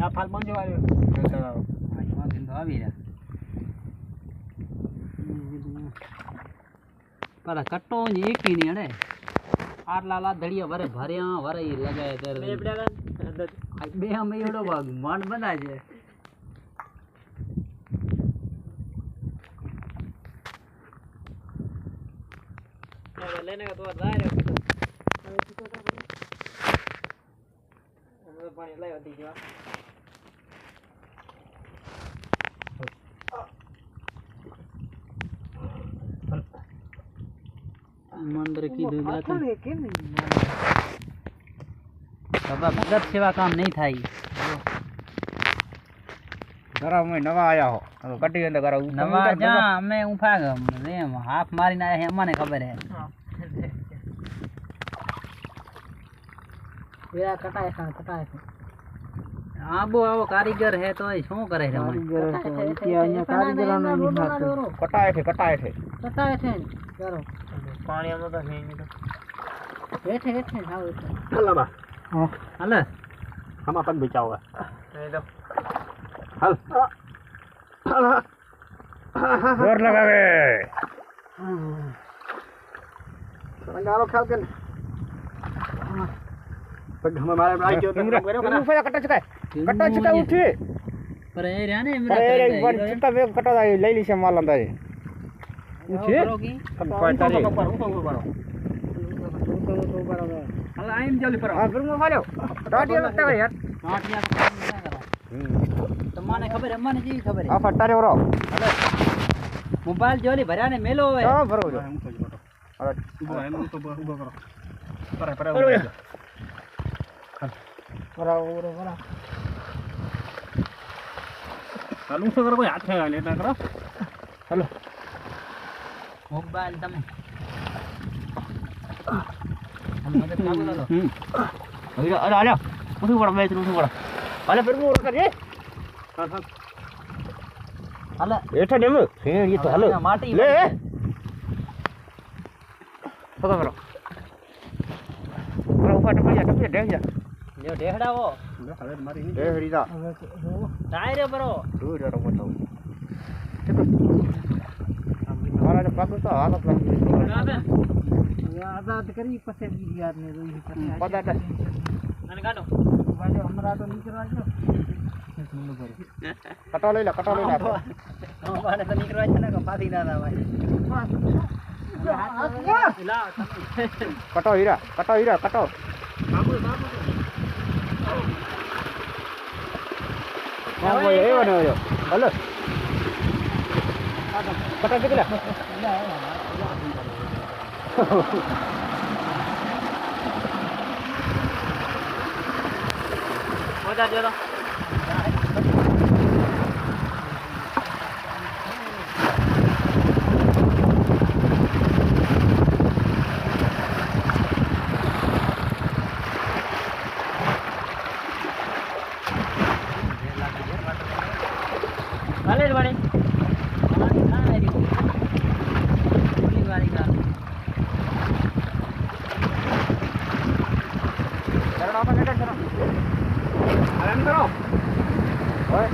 આ ફાલ બંધ આવ્યો તો આવી રહ્યા पर कट्टो एक ही नहीं अड़े आर लाला धड़िया वरे भरिया वरे लगाए तेरे बे हम एड़ो मान बना जे लेने का तो जा रे हम पानी लायो दी जा मंदिर की दुआ था बाबा भगत सेवा काम नहीं था ही घरा में नवा आया हो कटी अंदर करा नवा जा मैं उठा रे हाफ मारी आया है अम्मा ने खबर है मेरा कटाए आबो आवो कारीगर है तो शो करे रे कारीगर है कारीगर कटाए थे करो पानी में तो नहीं तो बैठे हां हल्ला बा हल हम अपन बचाओ नहीं तो हल जोर लगा के संगालो खाल के पग हम मारे आई जो तुम कटा चुका उठे पर ए रे ने मेरा चिंता वे कटा ले ली से माल अंदर उठे हल आइम जल्दी पर हां फिर मैं खा लो टाटिया लगता है यार टाटिया तो माने खबर अम्मा ने जी खबर है आ फट्टा रे बरो हेलो मोबाइल जोली भरा ने मेलो है हां भरो जो अरे उबो है मैं तो उबो करो पर बरा हालू से करो कोई हाथ है लेना करो हेलो मोबाइल तम हम मदद काबू लो अरे आजा उठो बड़ा मैं उठो बड़ा अरे फिर वो कर ये हां हल एठा नेम ये तो हलो माटी ले पकड़ करो ऊपर टप जा ले डेहड़ा वो હવે મારી ની દેહડી दा ટાયર બરો દૂર જરો મતો મારા ને પાક તો હાલત લાગી આઝાદ કરી પછી યાદ ને રોઈ પદાટ અને કાઢો બાજુ हमरा તો નીકળવા જો કટો લઈ લે અમારે તો નીકળવા છે ને કપાતી ના ના ભાઈ કટો હીરા કટો हां वो ये बने हो हेलो कटा कितला हो जा दे हाले बड़े हमारी ना है री पूरी वाली का करो ना बेटा करो आराम करो ओए